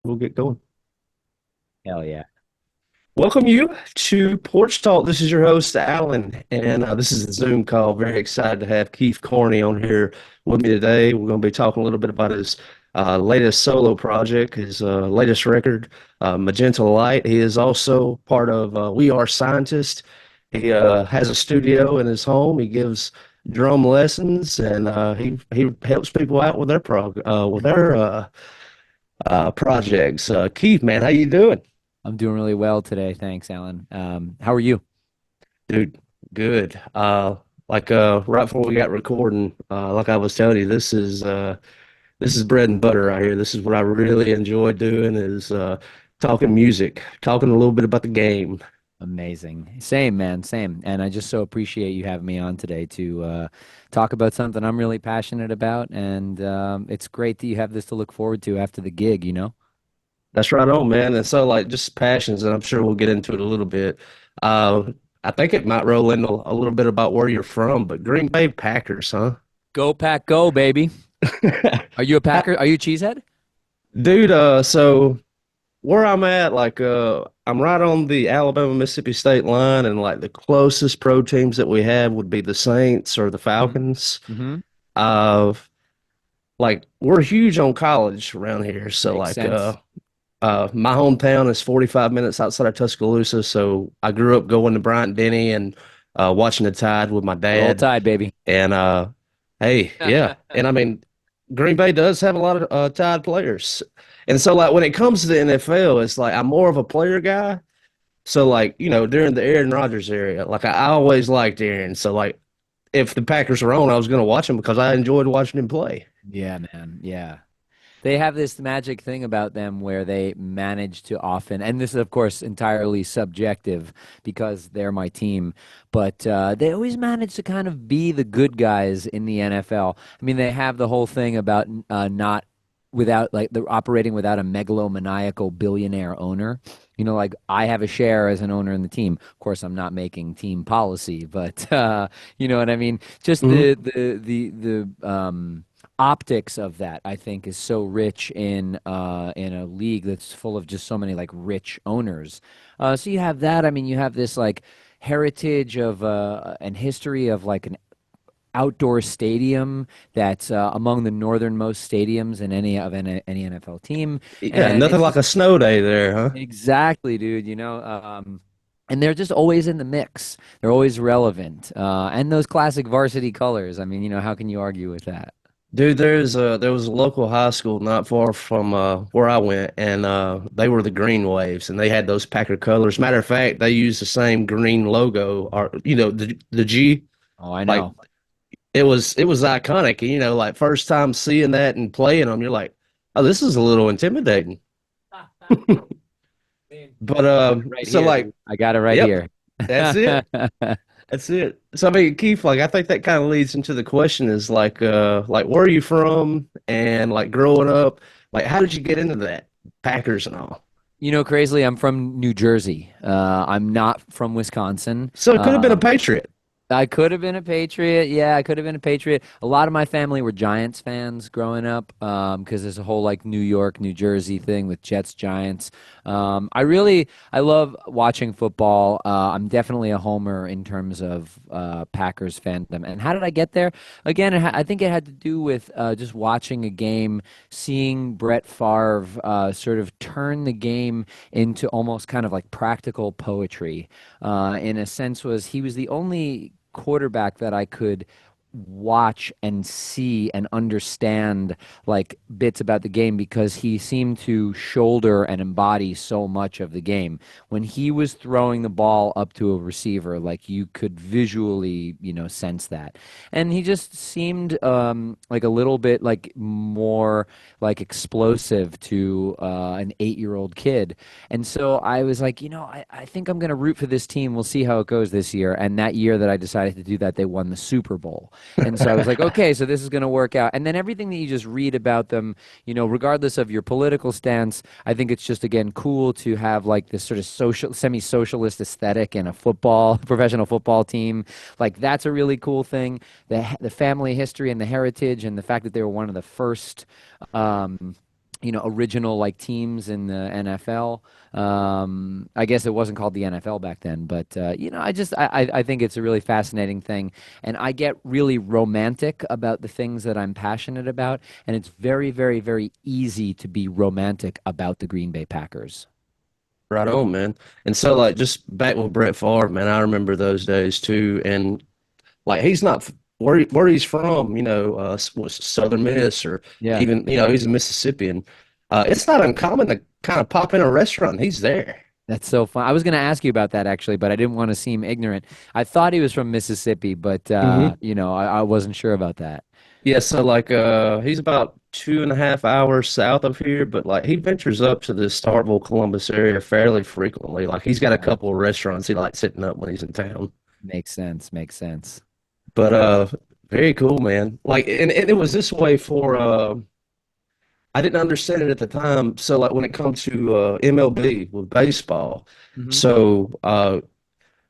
We'll get going. Hell yeah. Welcome you to Porch Talk. This is your host, Alan, and this is a Zoom call. Very excited to have Keith Carney on here with me today. We're going to be talking a little bit about his latest solo project, his latest record, Magenta Light. He is also part of We Are Scientists. He has a studio in his home. He gives drum lessons, and he helps people out with their projects. Keith, man, how you doing? I'm doing really well today. Thanks, Alan. How are you? Dude, good. Right before we got recording, like I was telling you, this is bread and butter right here. This is what I really enjoy doing is talking music, talking a little bit about the game. Amazing. Same, man. Same. And I just so appreciate you having me on today to talk about something I'm really passionate about. And it's great that you have this to look forward to after the gig, you know? That's right on, man. And so like just passions, and I'm sure we'll get into it a little bit. Uh I think it might roll into a little bit about where you're from, but Green Bay Packers, huh? Go Pack, go, baby. Are you a Packer? Are you a cheesehead? Dude, so where I'm at, I'm right on the Alabama Mississippi state line, and like the closest pro teams that we have would be the Saints or the Hmm. Falcons. Hmm. Uh, like we're huge on college around here, so Makes sense. my hometown is 45 minutes outside of Tuscaloosa. So I grew up going to Bryant Denny and watching the Tide with my Roll dad. Tide, baby. And hey, yeah, and I mean Green Bay does have a lot of Tide players. And so like when it comes to the NFL, it's like I'm more of a player guy. So like, during the Aaron Rodgers area, like I always liked Aaron. So like if the Packers were on, I was gonna watch him because I enjoyed watching him play. Yeah, man. Yeah. They have this magic thing about them where they manage to often, and this is, of course, entirely subjective because they're my team, but they always manage to kind of be the good guys in the NFL. I mean, they have the whole thing about not without, like, they're operating without a megalomaniacal billionaire owner. You know, like I have a share as an owner in the team. Of course, I'm not making team policy, but you know what I mean? Just Mhm. the optics of that I think is so rich in a league that's full of just so many like rich owners. So you have that. I mean, you have this like heritage of and history of like an outdoor stadium that's among the northernmost stadiums in any NFL team, Yeah, and nothing it's like just a snow day there, huh? exactly, dude. You know. And they're just always in the mix. They're always relevant. And those classic varsity colors. I mean, you know, how can you argue with that? Dude, there was a local high school not far from where I went, and they were the Green Waves, and they had those Packer colors. Matter of fact, they used the same green logo, or the G. Oh, I Like know. it was iconic. And, like first time seeing that and playing them, you're like, oh, this is a little intimidating. But Right so here, like, dude. I got it right yep, here. that's it. That's it. So I mean, Keith, like I think that kind of leads into the question is like where are you from and like growing up, like how did you get into that? Packers and all. You know, crazily, I'm from New Jersey. I'm not from Wisconsin. So it could have been a Patriot. I could have been a Patriot. Yeah, I could have been a Patriot. A lot of my family were Giants fans growing up, because there's a whole like New York, New Jersey thing with Jets, Giants. I love watching football. I'm definitely a homer in terms of Packers fandom. And how did I get there? Again, I think it had to do with just watching a game, seeing Brett Favre sort of turn the game into almost kind of like practical poetry. In a sense, was he was the only quarterback that I could watch and see and understand like bits about the game because he seemed to shoulder and embody so much of the game. When he was throwing the ball up to a receiver, like you could visually, you know, sense that. And he just seemed like a little bit like more like explosive to an 8-year-old kid. And so I was like, you know, I think I'm going to root for this team. We'll see how it goes this year. And that year that I decided to do that, they won the Super Bowl. And so I was like, okay, so this is going to work out. And then everything that you just read about them, you know, regardless of your political stance, I think it's just, again, cool to have like this sort of social, semi-socialist aesthetic in a football, professional football team. Like that's a really cool thing. The family history and the heritage and the fact that they were one of the first, um, original like teams in the NFL. I guess it wasn't called the NFL back then, but I think it's a really fascinating thing, and I get really romantic about the things that I'm passionate about, and it's very, very, very easy to be romantic about the Green Bay Packers. Right on, man. And so, like, just back with Brett Favre, man, I remember those days too. And like, he's not where he's from, was Southern Miss or Yeah. even, he's a Mississippian. It's not uncommon to kind of pop in a restaurant and he's there. That's so fun. I was going to ask you about that actually, but I didn't want to seem ignorant. I thought he was from Mississippi, but Hmm. I wasn't sure about that. Yeah, so like he's about 2.5 hours south of here, but like he ventures up to the Starkville, Columbus area fairly frequently. Like he's got a Yeah. couple of restaurants he likes hitting up when he's in town. Makes sense. Makes sense. But very cool, man. Like and it was this way for I didn't understand it at the time. So like when it comes to MLB with baseball, Hmm. so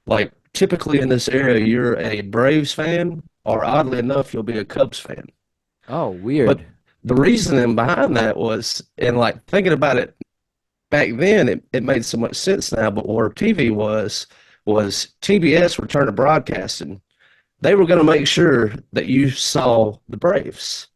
like typically in this area you're a Braves fan, or oddly enough, you'll be a Cubs fan. Oh, But weird. the reasoning behind that was, and like thinking about it back then, it made so much sense now. But where TV was TBS returned to broadcasting. They were going to make sure that you saw the Braves.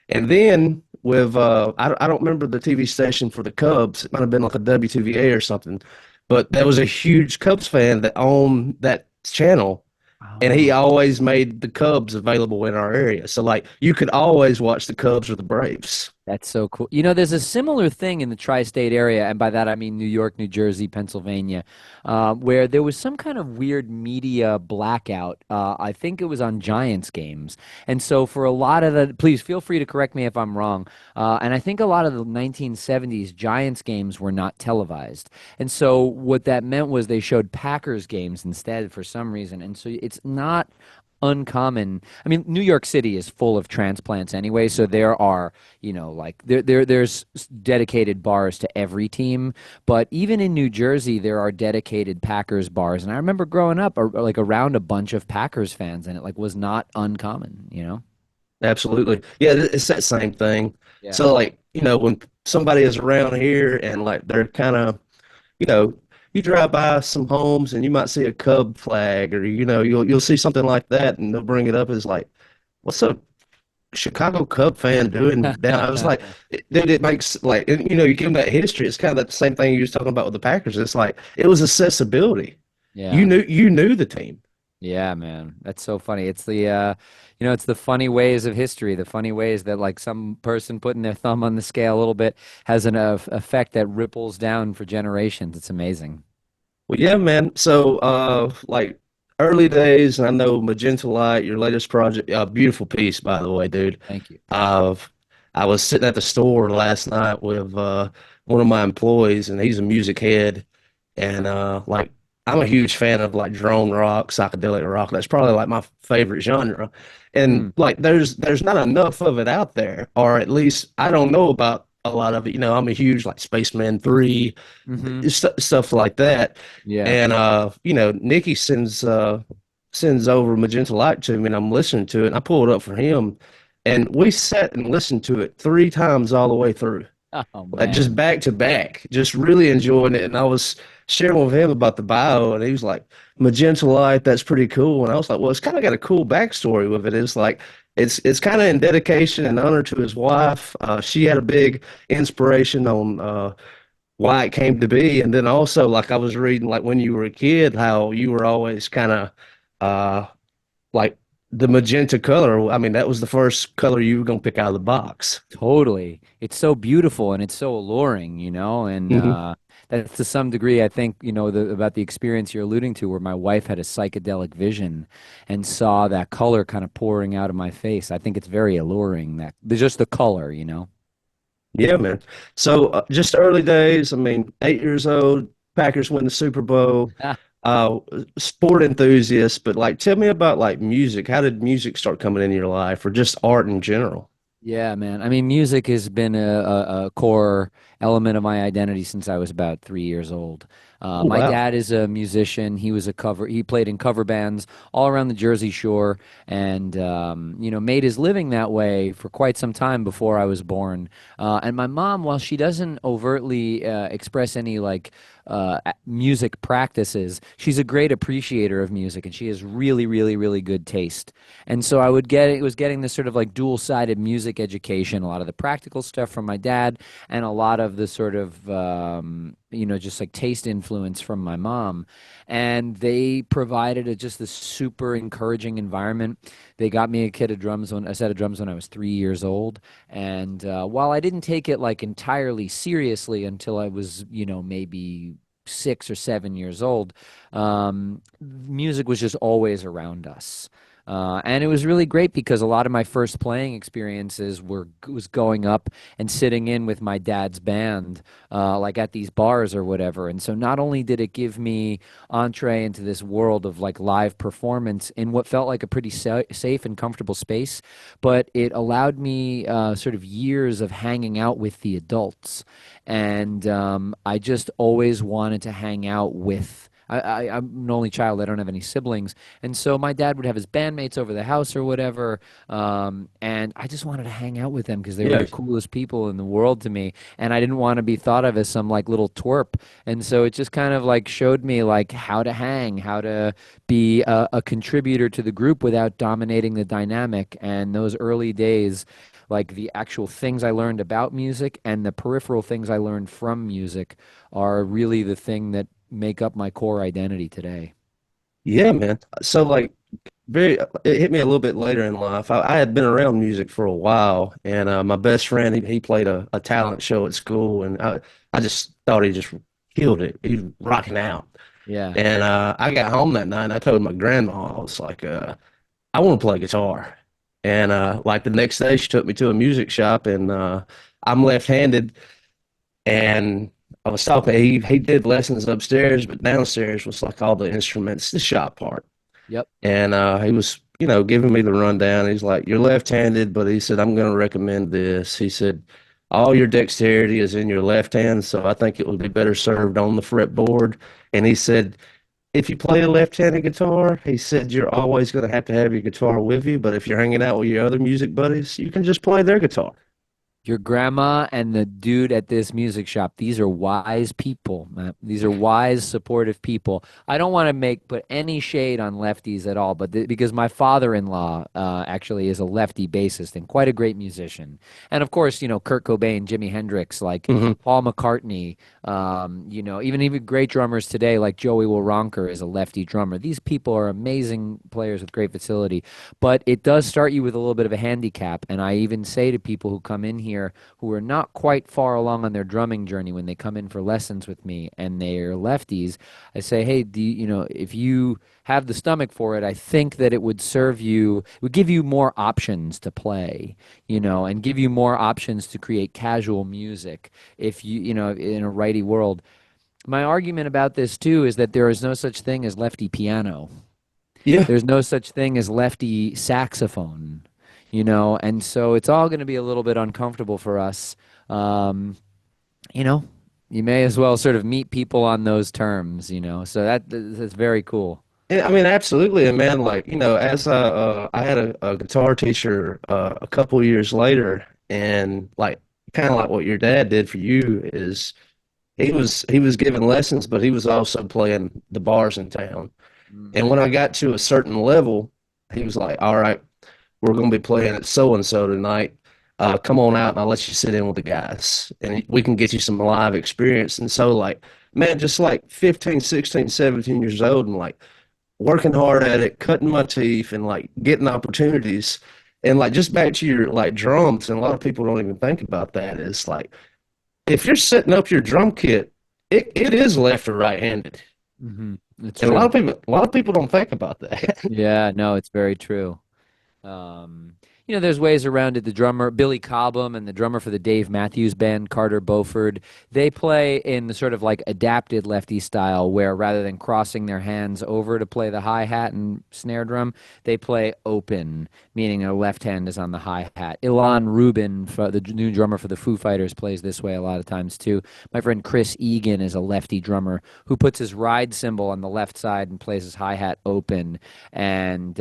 And then with I don't remember the TV station for the Cubs. It might have been like a WTVA or something. But there was a huge Cubs fan that owned that channel, and he Oh. always made the Cubs available in our area. So like you could always watch the Cubs or the Braves. That's so cool. There's a similar thing in the tri-state area, and by that I mean New York, New Jersey, Pennsylvania, where there was some kind of weird media blackout. I think it was on Giants games, and so for a lot of the, please feel free to correct me if I'm wrong. And I think a lot of the 1970s Giants games were not televised, and so what that meant was they showed Packers games instead for some reason, and so it's not uncommon. I mean, New York City is full of transplants anyway, so there are, like there's dedicated bars to every team, but even in New Jersey there are dedicated Packers bars. And I remember growing up like around a bunch of Packers fans, and it like was not uncommon. Absolutely. Yeah, it's that same thing. Yeah. So like, when somebody is around here and like they're kind of, you know, you drive by some homes and you might see a Cub flag, or you'll see something like that and they'll bring it up as like, what's a Chicago Cub fan doing down? I was like, dude, it makes like, you give them that history. It's kind of the same thing you was talking about with the Packers. It's like it was accessibility. You Yeah. knew the team. Yeah, man. That's so funny. It's the funny ways of history, the funny ways that like some person putting their thumb on the scale a little bit has an effect that ripples down for generations. It's amazing. Well, yeah, man. So, like early days, and I know Magenta Light, your latest project, beautiful piece, by the way, dude. Thank you. Uh, I was sitting at the store last night with one of my employees, and he's a music head, and like I'm a huge fan of like drone rock, psychedelic rock. That's probably like my favorite genre, and Mm. like there's not enough of it out there, or at least I don't know about a lot of it. I'm a huge like Spaceman 3, Hmm. stuff like that. Yeah. And Nikki sends over Magenta Light to me, and I'm listening to it. And I pull it up for him, and we sat and listened to it 3 times all the way through, Oh like just man. back to back, just really enjoying it. And I was sharing with him about the bio, and he was like, "Magenta Light, that's pretty cool." And I was like, "Well, it's kind of got a cool backstory with it. It's like it's kind of in dedication and honor to his wife. She had a big inspiration on why it came to be. And then also, like I was reading, like when you were a kid, how you were always kind of uh, like the magenta color. I mean, that was the first color you were gonna pick out of the box." Totally. It's so beautiful and it's so alluring, and Hmm. that's to some degree, I think, about the experience you're alluding to, where my wife had a psychedelic vision and saw that color kind of pouring out of my face. I think it's very alluring, that just the color. Yeah, man. So just early days. I mean, 8 years old, Packers win the Super Bowl. Uh, Sport enthusiast, but like, tell me about like music. How did music start coming into your life, or just art in general? Yeah, man. I mean, music has been a core element of my identity since I was about 3 years old. Oh, My wow. dad is a musician. He played in cover bands all around the Jersey Shore, and made his living that way for quite some time before I was born. And my mom, while she doesn't overtly express any music practices, she's a great appreciator of music, and she has really, really, really good taste. And so it was getting this sort of like dual-sided music education, a lot of the practical stuff from my dad, and a lot of the sort of just like taste influence from my mom. And they provided just this super encouraging environment. They got me a set of drums when I was 3 years old. And while I didn't take it like entirely seriously until I was, maybe 6 or 7 years old, music was just always around us. And it was really great because a lot of my first playing experiences was going up and sitting in with my dad's band, like at these bars or whatever. And so not only did it give me entree into this world of like live performance in what felt like a pretty safe and comfortable space, but it allowed me sort of years of hanging out with the adults. And I just always wanted to hang out with. I'm an only child. I don't have any siblings. And so my dad would have his bandmates over the house or whatever. And I just wanted to hang out with them because they were Yeah. the coolest people in the world to me. And I didn't want to be thought of as some like little twerp. And so it just kind of like showed me like how to hang, how to be a contributor to the group without dominating the dynamic. And those early days, like the actual things I learned about music and the peripheral things I learned from music are really the thing that make up my core identity today. Yeah, man. So like it hit me a little bit later in life. I had been around music for a while, and my best friend he played a talent show at school, and I just thought he just killed it. He was rocking out. Yeah. And I got home that night and I told my grandma, I was like, I want to play guitar. And like the next day she took me to a music shop, and I'm left-handed, and I was talking, he did lessons upstairs, but downstairs was like all the instruments, the shop part. Yep. And he was, giving me the rundown. He's like, "You're left-handed," but he said, "I'm going to recommend this." He said, "All your dexterity is in your left hand, so I think it would be better served on the fretboard." And he said, "If you play a left-handed guitar," he said, "you're always going to have your guitar with you. But if you're hanging out with your other music buddies, you can just play their guitar." Your grandma and the dude at this music shop, these are wise people, man. These are wise, supportive people. I don't want to put any shade on lefties at all, but because my father-in-law actually is a lefty bassist and quite a great musician. And of course, Kurt Cobain, Jimi Hendrix, like Hmm. Paul McCartney, even great drummers today like Joey Waronker is a lefty drummer. These people are amazing players with great facility, but it does start you with a little bit of a handicap. And I even say to people who come in here who are not quite far along on their drumming journey when they come in for lessons with me and they're lefties, I say, hey, if you have the stomach for it, I think that it would it would give you more options to play, and give you more options to create casual music if in a righty world. My argument about this too is that there is no such thing as lefty piano. Yeah. There's no such thing as lefty saxophone, and so it's all going to be a little bit uncomfortable for us. Um, you know, you may as well sort of meet people on those terms, so that's very cool. Yeah, I mean, absolutely. And man, like, as I had a guitar teacher a couple of years later, and like kind of like what your dad did for you is he was giving lessons, but he was also playing the bars in town. And Hmm. when I got to a certain level, he was like, "All right, we're going to be playing at so and so tonight. Come on out and I'll let you sit in with the guys and we can get you some live experience." And so, like, man, just like 15, 16, 17 years old and like working hard at it, cutting my teeth and like getting opportunities. And like, just back to your like drums, and a lot of people don't even think about that. Is like, if you're setting up your drum kit, it is left or right handed. Hmm. It's And true. a lot of people don't think about that. Yeah, no, it's very true. Um, there's ways around it. The drummer, Billy Cobham, and the drummer for the Dave Matthews Band, Carter Beauford, they play in the sort of like adapted lefty style where rather than crossing their hands over to play the hi-hat and snare drum, they play open, meaning their left hand is on the hi-hat. Ilan Rubin, the new drummer for the Foo Fighters, plays this way a lot of times too. My friend Chris Egan is a lefty drummer who puts his ride cymbal on the left side and plays his hi-hat open and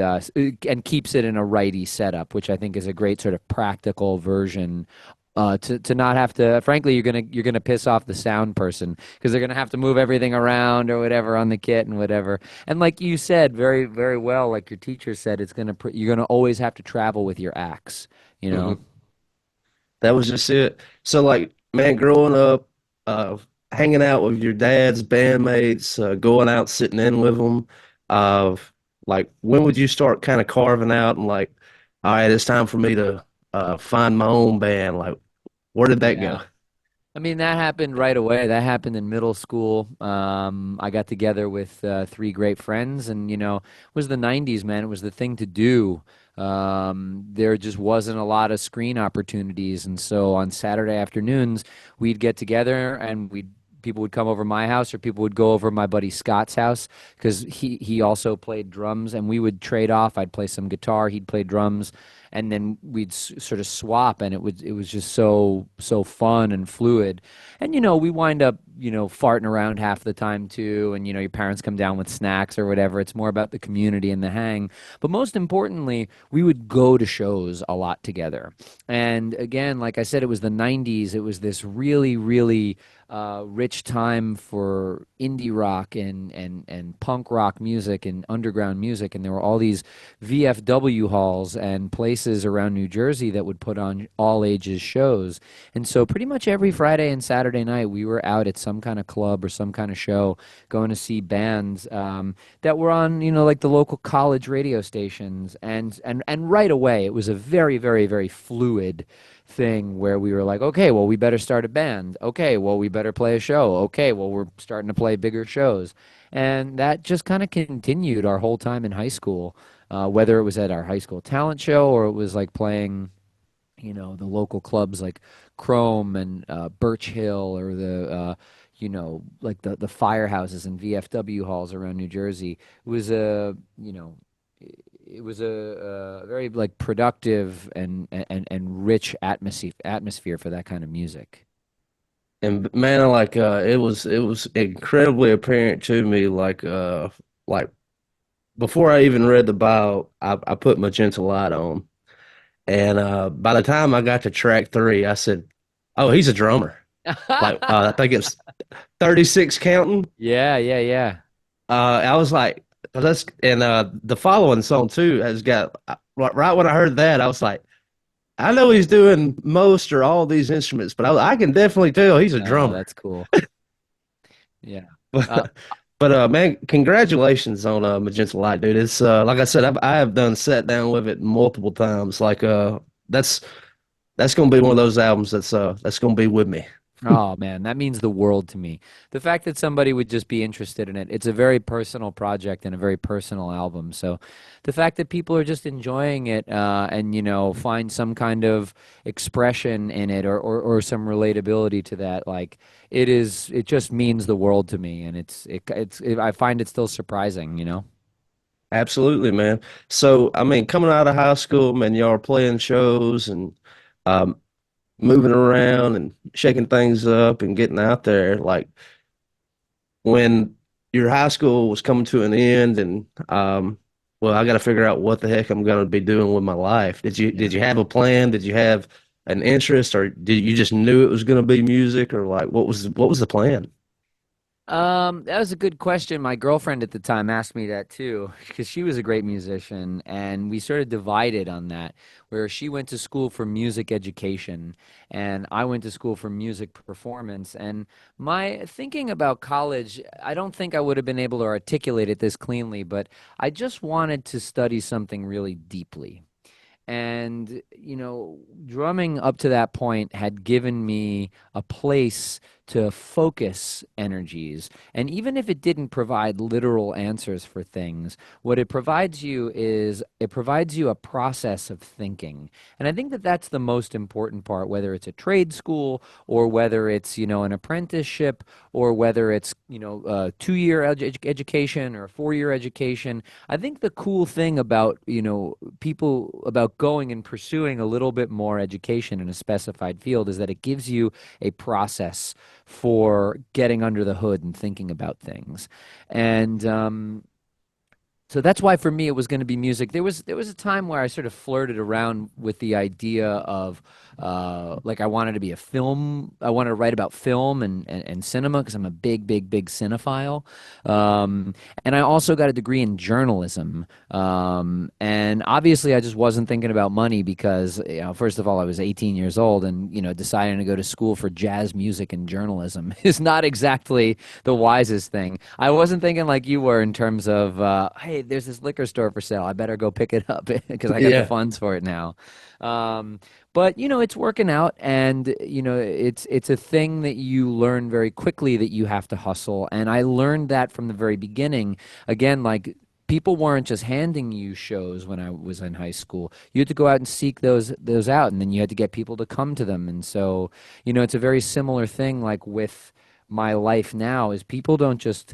keeps it in a righty setup, which I think is a great sort of practical version to not have to. Frankly, you're gonna piss off the sound person because they're gonna have to move everything around or whatever on the kit and whatever. And like you said, very very well, like your teacher said, you're gonna always have to travel with your axe. You know. Hmm. That was just it. So, like, man, growing up, uh, hanging out with your dad's bandmates, going out, sitting in with them, uh, like, when would you start kind of carving out and like, all right, it's time for me to find my own band? Like, where did that Yeah. go? I mean, that happened right away. That happened in middle school. I got together with three great friends, and it was the '90s, man. It was the thing to do. There just wasn't a lot of screen opportunities, and so on Saturday afternoons, we'd get together and people would come over my house or people would go over my buddy Scott's house because he also played drums, and we would trade off. I'd play some guitar, he'd play drums, and then we'd sort of swap, and it was just so fun and fluid. And we wind up farting around half the time too, and your parents come down with snacks or whatever. It's more about the community and the hang. But most importantly, we would go to shows a lot together. And again, like I said, it was the '90s. It was this really really rich time for indie rock and punk rock music and underground music, and there were all these VFW halls and places around New Jersey that would put on all ages shows. And so pretty much every Friday and Saturday night we were out at some kind of club or some kind of show going to see bands that were on, like the local college radio stations. And right away it was a very, very, very fluid thing where we were like, okay, well, we better start a band. Okay, well, we better play a show. Okay, well, we're starting to play bigger shows. And that just kind of continued our whole time in high school, whether it was at our high school talent show or it was like playing, the local clubs like Chrome and Birch Hill or like the firehouses and VFW halls around New Jersey. It was a very like productive and rich atmosphere for that kind of music. And man, like, it was incredibly apparent to me, like before I even read the bio, I put Magenta Light on. And by the time I got to track three, I said, "Oh, he's a drummer." Like I think it's 36 counting. Yeah, yeah, yeah. I was like, "That's," and the following song too has got right when I heard that, I was like, "I know he's doing most or all these instruments, but I can definitely tell he's a Oh, drummer." that's cool. Yeah. Uh, But man, congratulations on Magenta Light, dude. It's like I said, I have done sat down with it multiple times. Like that's that's gonna be one of those albums that's gonna be with me. Oh man, that means the world to me. The fact that somebody would just be interested in it. It's a very personal project and a very personal album. So the fact that people are just enjoying it and find some kind of expression in it or some relatability to that, like it just means the world to me, and I find it still surprising. Absolutely, man. So I mean, coming out of high school, man, y'all are playing shows and um, moving around and shaking things up and getting out there. Like when your high school was coming to an end and well, I got to figure out what the heck I'm going to be doing with my life. Did Yeah. you have a plan? Did you have an interest, or did you just knew it was going to be music, or like what was the plan? That was a good question. My girlfriend at the time asked me that too, because she was a great musician, and we sort of divided on that, where she went to school for music education, and I went to school for music performance. And my thinking about college, I don't think I would have been able to articulate it this cleanly, but I just wanted to study something really deeply. And drumming up to that point had given me a place to focus energies. And even if it didn't provide literal answers for things, what it provides you is it provides you a process of thinking. And I think that that's the most important part, whether it's a trade school or whether it's, an apprenticeship or whether it's, a 2 year education or a 4 year education. I think the cool thing about, people about going and pursuing a little bit more education in a specified field is that it gives you a process for getting under the hood and thinking about things. And so that's why for me it was going to be music. There was a time where I sort of flirted around with the idea of like I wanted to be a film. I wanted to write about film and cinema because I'm a big cinephile. Um, and I also got a degree in journalism. And obviously I just wasn't thinking about money because first of all I was 18 years old and deciding to go to school for jazz music and journalism is not exactly the wisest thing. I wasn't thinking like you were in terms of hey, there's this liquor store for sale. I better go pick it up because I got the Yeah, funds for it now. But it's working out, and it's a thing that you learn very quickly that you have to hustle. And I learned that from the very beginning. Again, like people weren't just handing you shows when I was in high school. You had to go out and seek those out, and then you had to get people to come to them. And so, it's a very similar thing like with my life now is people don't just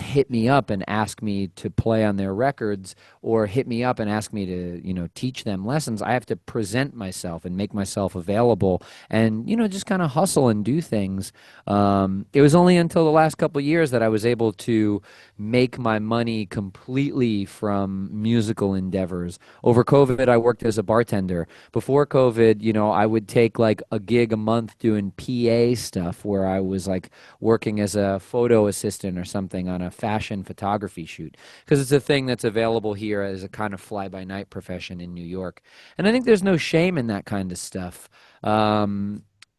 hit me up and ask me to play on their records or hit me up and ask me to teach them lessons. I have to present myself and make myself available and just kind of hustle and do things. It was only until the last couple of years that I was able to make my money completely from musical endeavors. Over COVID I worked as a bartender. Before COVID, I would take like a gig a month doing PA stuff where I was like working as a photo assistant or something on a fashion photography shoot because it's a thing that's available here as a kind of fly by night profession in New York. And I think there's no shame in that kind of stuff.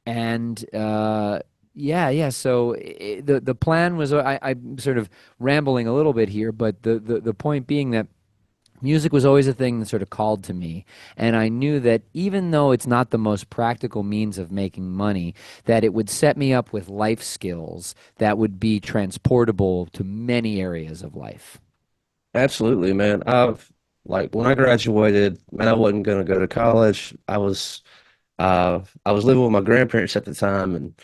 And yeah. So the plan was I'm sort of rambling a little bit here, but the point being that music was always a thing that sort of called to me. And I knew that even though it's not the most practical means of making money, that it would set me up with life skills that would be transportable to many areas of life. absolutely, man. I've like when I graduated, man, I wasn't gonna go to college. I was living with my grandparents at the time, and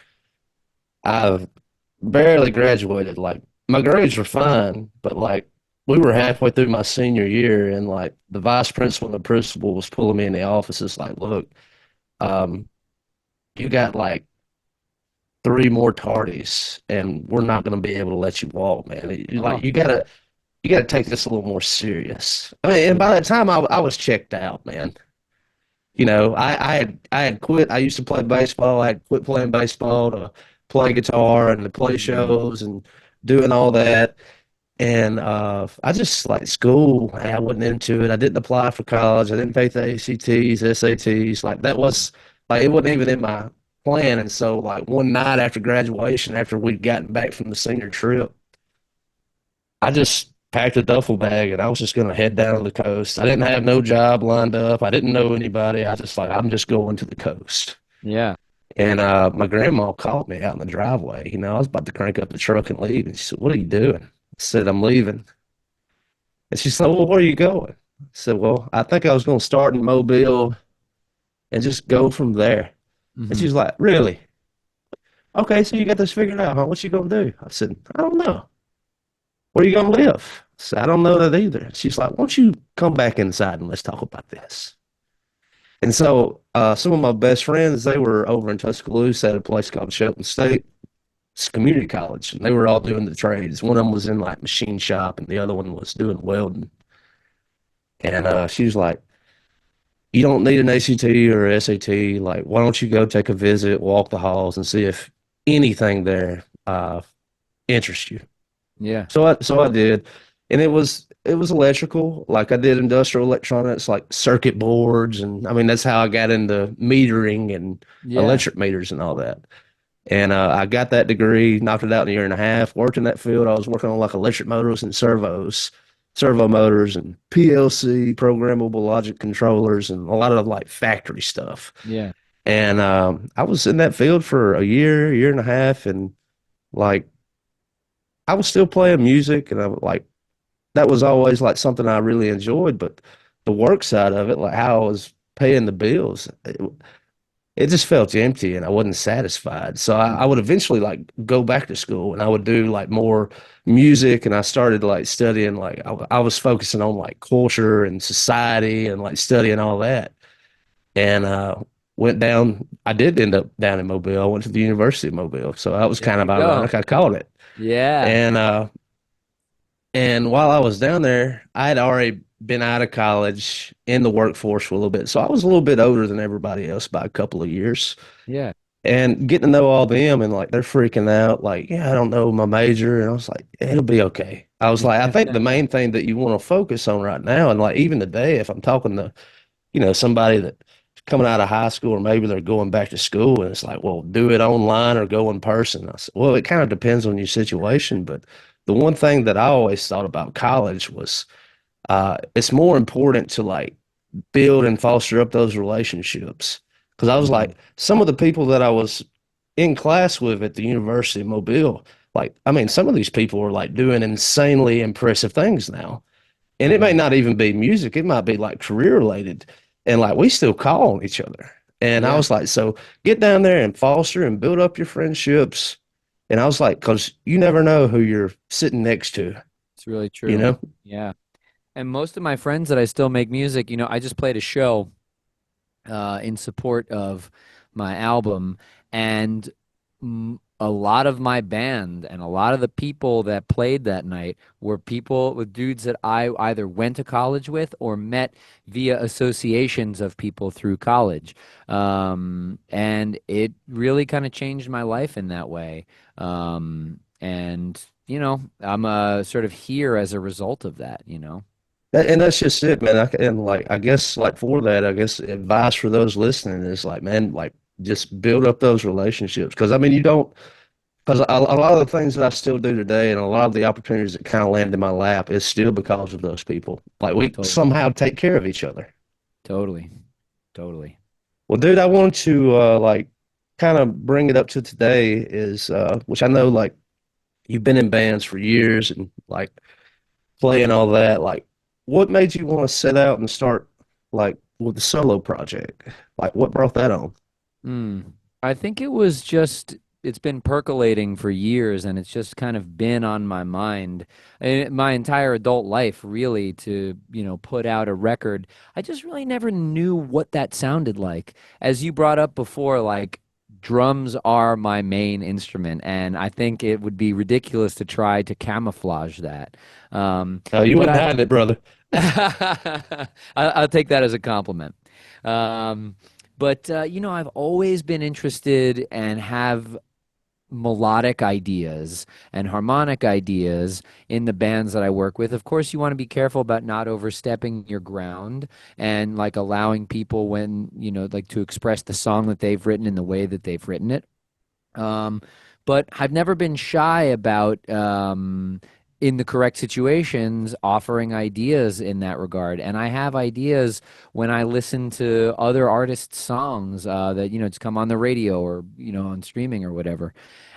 I barely graduated. Like my grades were fine, but like we were halfway through my senior year, and like the vice principal and the principal was pulling me in the office. It's like, look, um, you got like three more tardies, and we're not going to be able to let you walk, man. Like Oh, you gotta take this a little more serious. I mean, and by that time I was checked out, man. I had quit. I used to play baseball. I had quit playing baseball to play guitar and to play mhm. shows and doing all that. And I just like school. I wasn't into it. I didn't apply for college. I didn't take the ACTs, SATs. Like that was like it wasn't even in my plan. And so like one night after graduation, after we'd gotten back from the senior trip, I just packed a duffel bag and I was just gonna head down to the coast. I didn't have no job lined up. I didn't know anybody. I just like I'm just going to the coast. Yeah. And my grandma called me out in the driveway. I was about to crank up the truck and leave. And she said, "What are you doing?" I said, "I'm leaving." And she said, "Well, where are you going?" I said, "Well, I think I was going to start in Mobile and just go from there." And Hmm. she's like, "Really? Okay, so you got this figured out, huh? What you going to do?" I said, "I don't know. Where are you going to live?" I said, "I don't know that either." She's like, "Why don't you come back inside and let's talk about this?" And so some of my best friends, they were over in Tuscaloosa at a place called Shelton State. It's community college, and they were all doing the trades. One of them was in like machine shop, and the other one was doing welding. And she was like, "You don't need an ACT or SAT. Like, why don't you go take a visit, walk the halls, and see if anything there interests you?" Yeah. So I did, and it was electrical. Like I did industrial electronics, like circuit boards, and I mean that's how I got into metering and Yeah. electric meters and all that. And I got that degree, knocked it out in a year and a half, worked in that field. I was working on like electric motors and servo motors and PLC, programmable logic controllers, and a lot of like factory stuff. Yeah. And I was in that field for a year and a half, and like I was still playing music, and I was like that was always like something I really enjoyed. But the work side of it, like how I was paying the bills, it just felt empty, and I wasn't satisfied. So I would eventually like go back to school, and I would do like more music, and I started like studying like I was focusing on like culture and society and like studying all that. And went down. I did end up down in Mobile. I went to the University of Mobile, so that was There kind you of go. ironic. I called it, Yeah. and while I was down there, I had already been out of college in the workforce for a little bit, so I was a little bit older than everybody else by a couple of years. Yeah. And getting to know all them, and like they're freaking out, like, yeah, I don't know my major, and I was like, it'll be okay. I was like, I think the main thing that you want to focus on right now, and like even today, if I'm talking to somebody that coming out of high school or maybe they're going back to school and it's like, well, do it online or go in person. I said, well, it kind of depends on your situation. But the one thing that I always thought about college was it's more important to like build and foster up those relationships. Because I was Mhm. like, some of the people that I was in class with at the University of Mobile, like, I mean, some of these people are like doing insanely impressive things now. And it may Mhm. not even be music, it might be like career related. And like we still call on each other. And I Yeah. was like, so get down there and foster and build up your friendships. And I was like, because you never know who you're sitting next to, It's really you true. know? Yeah. And most of my friends that I still make music, I just played a show in support of my album, and a lot of my band and a lot of the people that played that night were people with dudes that I either went to college with or met via associations of people through college. And it really kind of changed my life in that way. And I'm sort of here as a result of that. And that's just it, man. And like, I guess, like for that, I guess advice for those listening is like, man, like just build up those relationships. Because I mean, you don't, because a lot of the things that I still do today and a lot of the opportunities that kind of land in my lap is still because of those people. Like we Totally. somehow take care of each other. Totally. Totally. Well, dude, I wanted to like kind of bring it up to today is which I know like you've been in bands for years and like playing all that. Like, what made you want to set out and start like with the solo project? Like, what brought that on? Mm. I think it's been percolating for years, and it's just kind of been on my mind my entire adult life, really, to put out a record. I just really never knew what that sounded like. As you brought up before, like, drums are my main instrument, and I think it would be ridiculous to try to camouflage that. You But wouldn't hide it, brother. I'll take that as a compliment. Um, but I've always been interested and have melodic ideas and harmonic ideas in the bands that I work with. Of course, you want to be careful about not overstepping your ground and like allowing people like to express the song that they've written in the way that they've written it. Um, but I've never been shy about, in the correct situations, offering ideas in that regard. And I have ideas when I listen to other artists' songs that it's come on the radio or on streaming or whatever.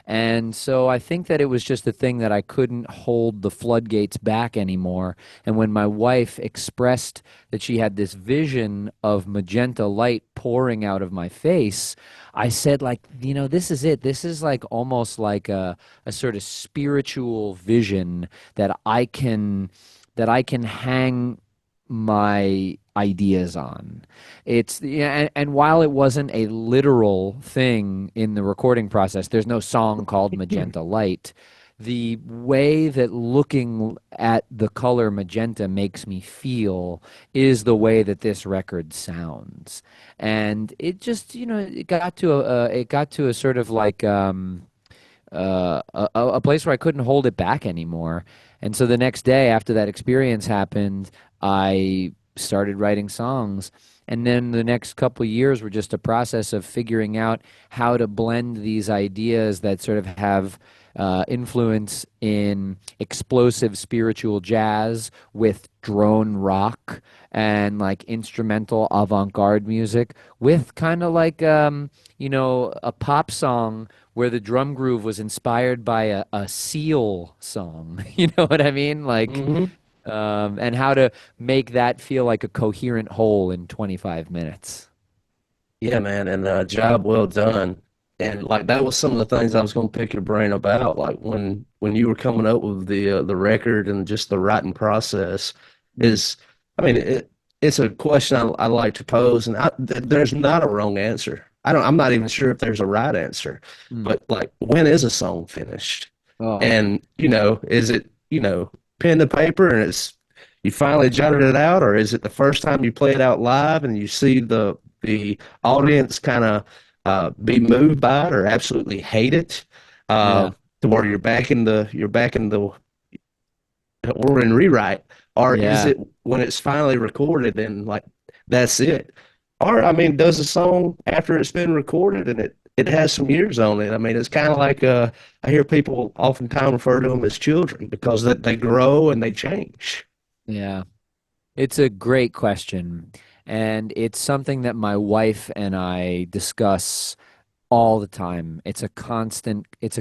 And so I think that it was just a thing that I couldn't hold the floodgates back anymore. And when my wife expressed that she had this vision of magenta light pouring out of my face, I said, like, this is it. This is like almost like a sort of spiritual vision that I can hang my ideas on. It's yeah, and while it wasn't a literal thing in the recording process, there's no song called Magenta Light. The way that looking at the color magenta makes me feel is the way that this record sounds. And it just it got to a sort of like a place where I couldn't hold it back anymore. And so the next day after that experience happened, I started writing songs. And then the next couple of years were just a process of figuring out how to blend these ideas that sort of have influence in explosive spiritual jazz with drone rock and like instrumental avant-garde music with kind of like a pop song where the drum groove was inspired by a seal song. You know what I mean? Like, Hmm. and how to make that feel like a coherent whole in 25 minutes. Yeah, man, and job well done. And like that was some of the things I was going to pick your brain about, like when you were coming up with the record and just the writing process. Mm, Is I mean it's a question I like to pose, and there's not a wrong answer. I'm not even sure if there's a right answer, mm. but like when is a song finished? Oh, And is it pen to paper and it's you finally jotted it out, or is it the first time you play it out live and you see the audience kind of be moved by it or absolutely hate it, uh, yeah, to where you're back in the or in rewrite, or is yeah. it when it's finally recorded and like that's it? Or I mean, does a song after it's been recorded and it has some years on it? I mean, it's kind of like I hear people oftentimes refer to them as children because that they grow and they change. Yeah. It's a great question. And it's something that my wife and I discuss all the time. It's a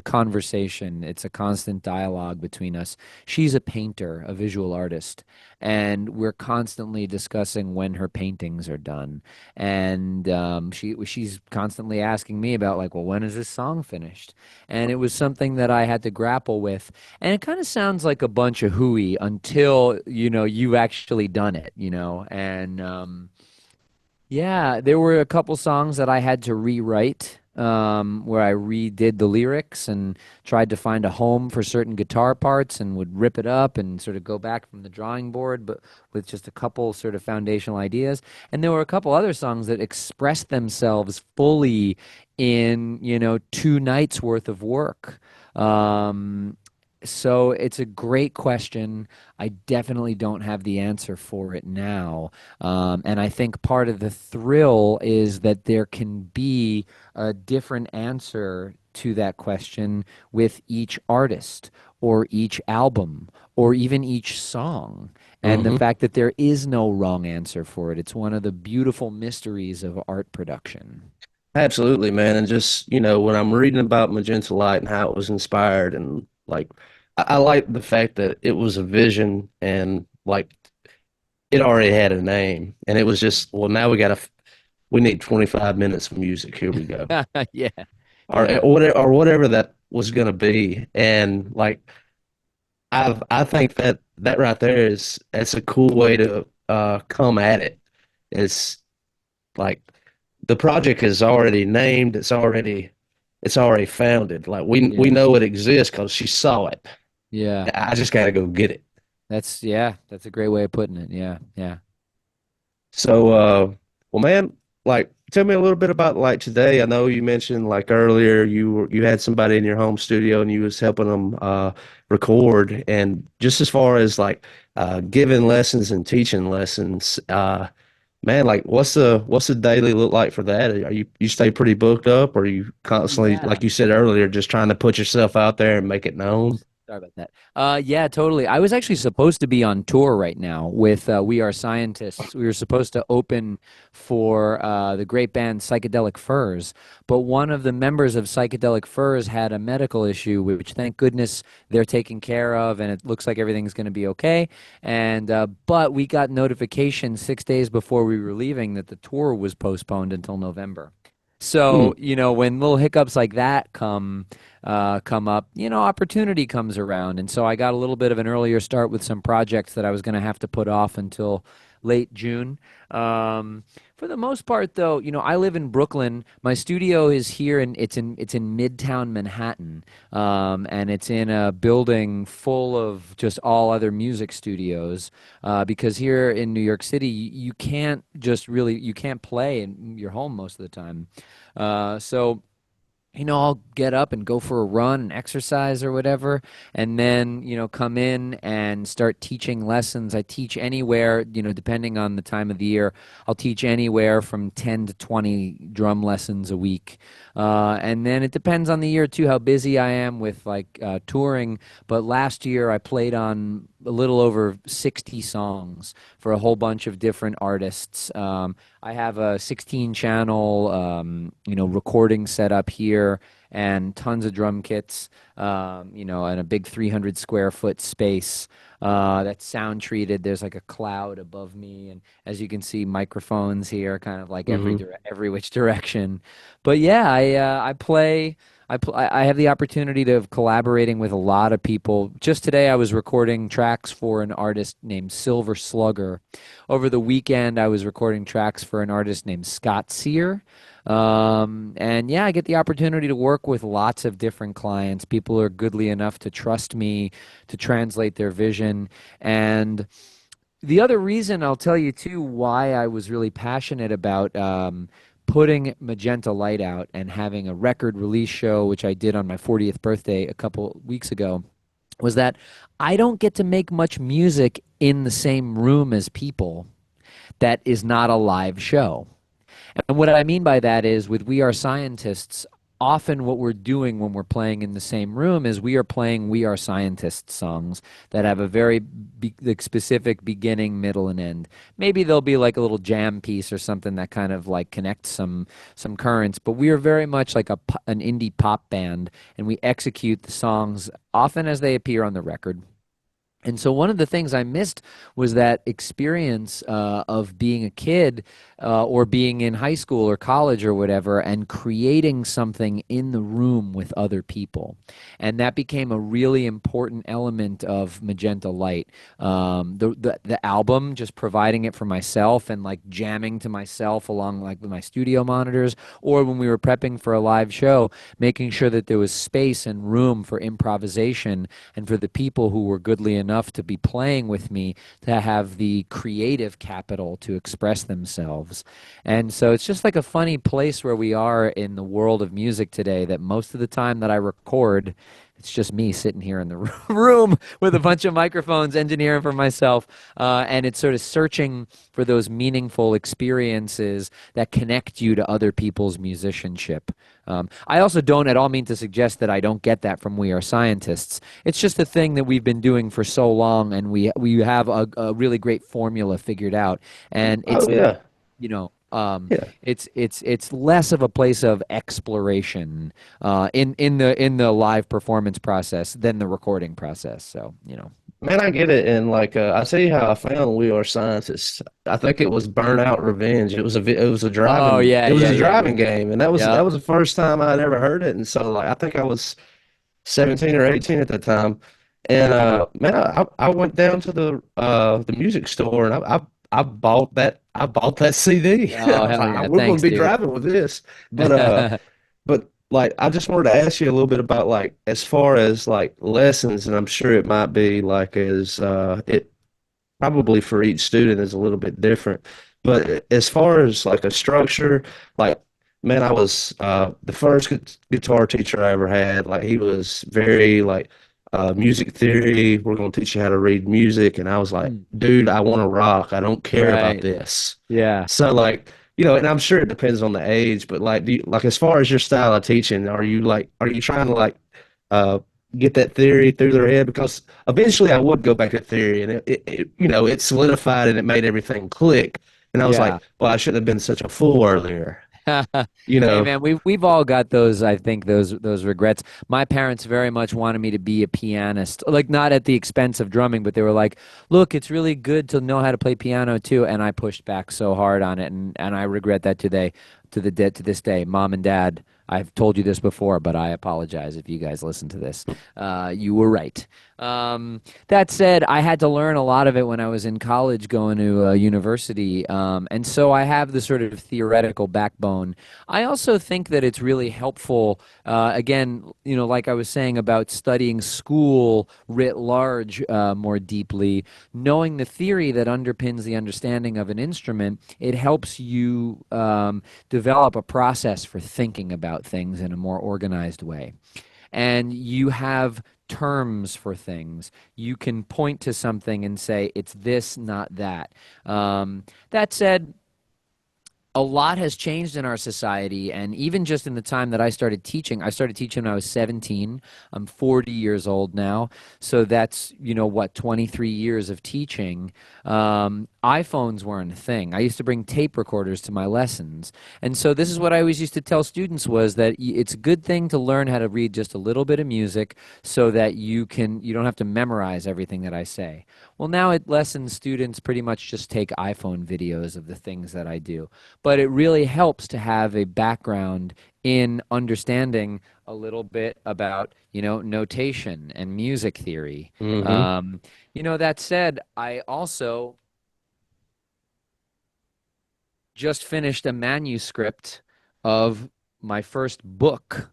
conversation, it's a constant dialogue between us. She's a painter, a visual artist, and we're constantly discussing when her paintings are done. And she's constantly asking me about like, well, when is this song finished? And it was something that I had to grapple with. And it kind of sounds like a bunch of hooey until, you've actually done it, and yeah, there were a couple songs that I had to rewrite, where I redid the lyrics and tried to find a home for certain guitar parts and would rip it up and sort of go back from the drawing board, but with just a couple sort of foundational ideas. And there were a couple other songs that expressed themselves fully in, 2 nights worth of work. Um, so it's a great question. I definitely don't have the answer for it now. And I think part of the thrill is that there can be a different answer to that question with each artist or each album or even each song. And the Hmm. fact that there is no wrong answer for it. It's one of the beautiful mysteries of art production. Absolutely, man. And just, when I'm reading about Magenta Light and how it was inspired, and like, I like the fact that it was a vision and like it already had a name. And it was just, well, now we need 25 minutes of music. Here we go. Yeah. Or, Yeah. or whatever that was going to be. And like, I think that right there that's a cool way to come at it. It's like the project is already named. It's already founded. Like we Yeah. know it exists because she saw it. Yeah. I just got to go get it. That's a great way of putting it. Yeah. Yeah. So, well, man, like, tell me a little bit about like today. I know you mentioned like earlier you had somebody in your home studio and you was helping them record, and just as far as like giving lessons and teaching lessons, man, like what's the daily look like for that? Are you stay pretty booked up, or are you constantly, Yeah. like you said earlier, just trying to put yourself out there and make it known? Sorry about that. Yeah, totally. I was actually supposed to be on tour right now with We Are Scientists. We were supposed to open for the great band Psychedelic Furs, but one of the members of Psychedelic Furs had a medical issue, which thank goodness they're taken care of, and it looks like everything's going to be okay. And but we got notification 6 days before we were leaving that the tour was postponed until November. Hmm. So, when little hiccups like that come up, opportunity comes around. And so I got a little bit of an earlier start with some projects that I was going to have to put off until late June. For the most part, though, I live in Brooklyn. My studio is here, and it's in Midtown Manhattan, and it's in a building full of just all other music studios. Because here in New York City, you can't play in your home most of the time. So I'll get up and go for a run and exercise or whatever, and then, come in and start teaching lessons. I teach anywhere, depending on the time of the year, I'll teach anywhere from 10 to 20 drum lessons a week. And then it depends on the year too, how busy I am with like touring. But last year I played on a little over 60 songs for a whole bunch of different artists. I have a 16 channel, recording setup here and tons of drum kits, and a big 300 square foot space that's sound treated. There's like a cloud above me, and as you can see, microphones here, kind of like Hmm. every which direction. But yeah, I play. I have the opportunity of collaborating with a lot of people. Just today, I was recording tracks for an artist named Silver Slugger. Over the weekend, I was recording tracks for an artist named Scott Sear. And yeah, I get the opportunity to work with lots of different clients. People are goodly enough to trust me to translate their vision. And the other reason I'll tell you too why I was really passionate about putting Magenta Light out and having a record release show, which I did on my 40th birthday a couple weeks ago, was that I don't get to make much music in the same room as people that is not a live show. And what I mean by that is with We Are Scientists, often what we're doing when we're playing in the same room is we are playing We Are Scientists songs that have a very like specific beginning, middle, and end. Maybe there'll be like a little jam piece or something that kind of like connects some currents, but we are very much like an indie pop band, and we execute the songs often as they appear on the record. And so one of the things I missed was that experience of being a kid or being in high school or college or whatever and creating something in the room with other people. And that became a really important element of Magenta Light. The album, just providing it for myself and like jamming to myself along like with my studio monitors, or when we were prepping for a live show, making sure that there was space and room for improvisation and for the people who were goodly enough to be playing with me to have the creative capital to express themselves. And so it's just like a funny place where we are in the world of music today that most of the time that I record, it's just me sitting here in the room with a bunch of microphones, engineering for myself. And it's sort of searching for those meaningful experiences that connect you to other people's musicianship. I also don't at all mean to suggest that I don't get that from We Are Scientists. It's just a thing that we've been doing for so long, and we have a really great formula figured out. And Oh yeah, you know, yeah. it's less of a place of exploration in the live performance process than the recording process. So Man, I get it. And like, I tell you how I found We Are Scientists. I think it was Burnout Revenge. It was a Oh driving yeah, it was yeah, a yeah, driving game, and yeah. that was the first time I'd ever heard it. And so like, I think I was 17 or 18 at the time. And man, I went down to the music store and I bought that CD. Oh I was hell like, yeah, we're going thanks, to be dude. driving with this. But like I just wanted to ask you a little bit about like as far as like lessons, and I'm sure it might be like as it probably for each student is a little bit different. But as far as like a structure, like man, I was the first guitar teacher I ever had. Like he was very like music theory. We're going to teach you how to read music, and I was like, Hmm. dude, I want to rock. I don't care about Right. this. Yeah. So like and I'm sure it depends on the age, but like, like as far as your style of teaching, are you trying to like uh get that theory through their head? Because eventually I would go back to theory, and it solidified and it made everything click. And I was like, Yeah. well, I shouldn't have been such a fool earlier, you Hey know. man, we've all got those, I think, those regrets. My parents very much wanted me to be a pianist, like not at the expense of drumming, but they were like, "Look, it's really good to know how to play piano too." And I pushed back so hard on it, and I regret that today, to this day. Mom and Dad, I've told you this before, but I apologize if you guys listen to this. You were right. That said, I had to learn a lot of it when I was in college going to university. And so I have the sort of theoretical backbone. I also think that it's really helpful, again, like I was saying about studying school writ large more deeply, knowing the theory that underpins the understanding of an instrument, it helps you develop a process for thinking about about things in a more organized way. And you have terms for things. You can point to something and say, it's this, not that. That said, a lot has changed in our society, and even just in the time that I started teaching when I was 17. I'm 40 years old now, so that's, what, 23 years of teaching. iPhones weren't a thing. I used to bring tape recorders to my lessons, and so this is what I always used to tell students was that it's a good thing to learn how to read just a little bit of music so that you don't have to memorize everything that I say. Well, now at lessons, students pretty much just take iPhone videos of the things that I do, but it really helps to have a background in understanding a little bit about, notation and music theory. Hmm. That said, I also just finished a manuscript of my first book,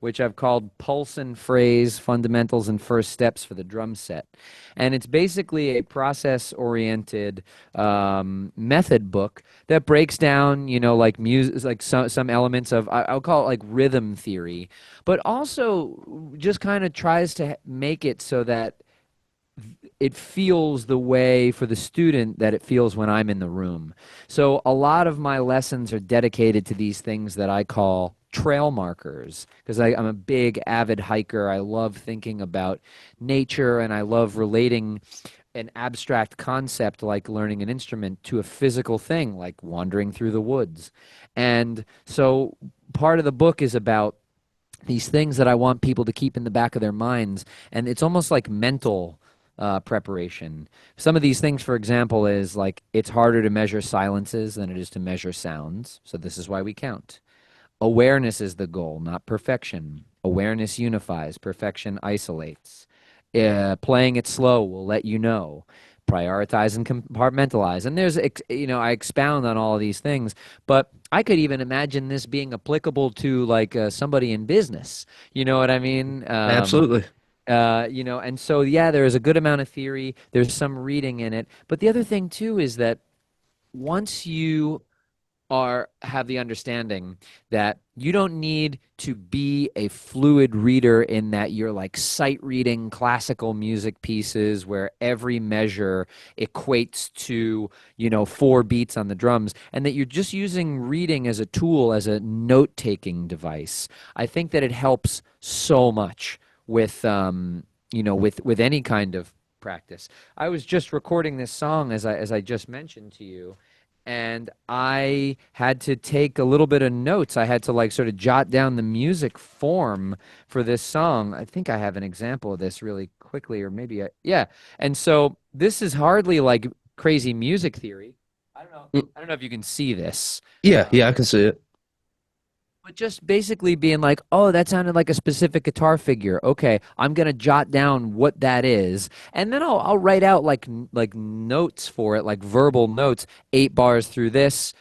which I've called Pulse and Phrase Fundamentals and First Steps for the Drum Set. And it's basically a process oriented method book that breaks down, like music, like some elements of, I'll call it like rhythm theory, but also just kind of tries to make it so that it feels the way for the student that it feels when I'm in the room. So a lot of my lessons are dedicated to these things that I call trail markers because I'm a big avid hiker. I love thinking about nature and I love relating an abstract concept like learning an instrument to a physical thing like wandering through the woods. And so part of the book is about these things that I want people to keep in the back of their minds. And it's almost like mental preparation. Some of these things, for example, is like it's harder to measure silences than it is to measure sounds. So this is why we count. Awareness is the goal, not perfection. Awareness unifies, perfection isolates. Playing it slow will let you know. Prioritize and compartmentalize. And I expound on all of these things, but I could even imagine this being applicable to like somebody in business. You know what I mean? Absolutely. And so, yeah, there is a good amount of theory. There's some reading in it. But the other thing, too, is that once you have the understanding that you don't need to be a fluid reader in that you're like sight reading classical music pieces where every measure equates to, 4 beats on the drums, and that you're just using reading as a tool, as a note taking device. I think that it helps so much with with any kind of practice. I was just recording this song as I just mentioned to you, and I had to take a little bit of notes. I had to like sort of jot down the music form for this song. I think I have an example of this really quickly, or maybe yeah. And so this is hardly like crazy music theory. I don't know. Mm. I don't know if you can see this. Yeah, yeah, I can see it. But just basically being like, oh, that sounded like a specific guitar figure. Okay, I'm gonna jot down what that is, and then I'll write out like notes for it, like verbal notes, 8 bars through this,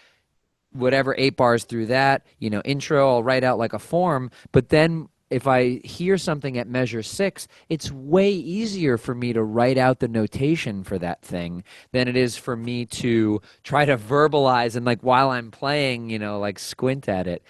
whatever, 8 bars through that, intro. I'll write out like a form, but then if I hear something at measure 6, it's way easier for me to write out the notation for that thing than it is for me to try to verbalize and like while I'm playing, like squint at it.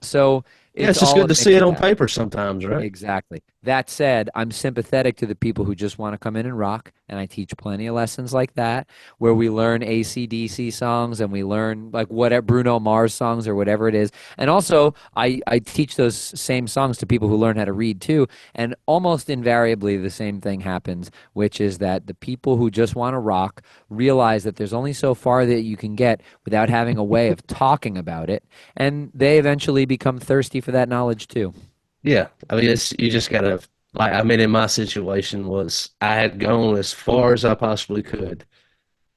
So Yeah, it's it's just all good a to see mix it of on that. paper sometimes, right? Exactly. That said, I'm sympathetic to the people who just want to come in and rock, and I teach plenty of lessons like that where we learn AC/DC songs and we learn like whatever Bruno Mars songs or whatever it is. And also, I teach those same songs to people who learn how to read too, and almost invariably the same thing happens, which is that the people who just want to rock realize that there's only so far that you can get without having a way of talking about it, and they eventually become thirsty for that knowledge too. Yeah, I mean, it's you just gotta like. I mean, in my situation was I had gone as far as I possibly could,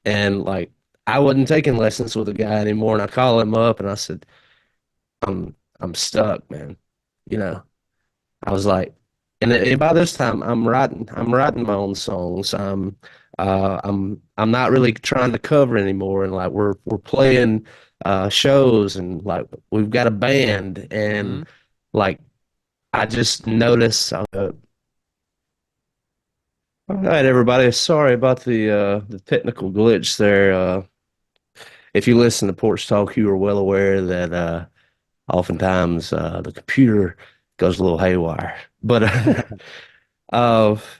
and like I wasn't taking lessons with a guy anymore. And I called him up and I said, I'm stuck, man. You know, I was like, and by this time I'm writing my own songs. I'm not really trying to cover anymore, and like we're playing shows, and like we've got a band, Hmm. and like I just noticed. All right, everybody. Sorry about the technical glitch there. If you listen to Porch Talk, you are well aware that oftentimes the computer goes a little haywire. But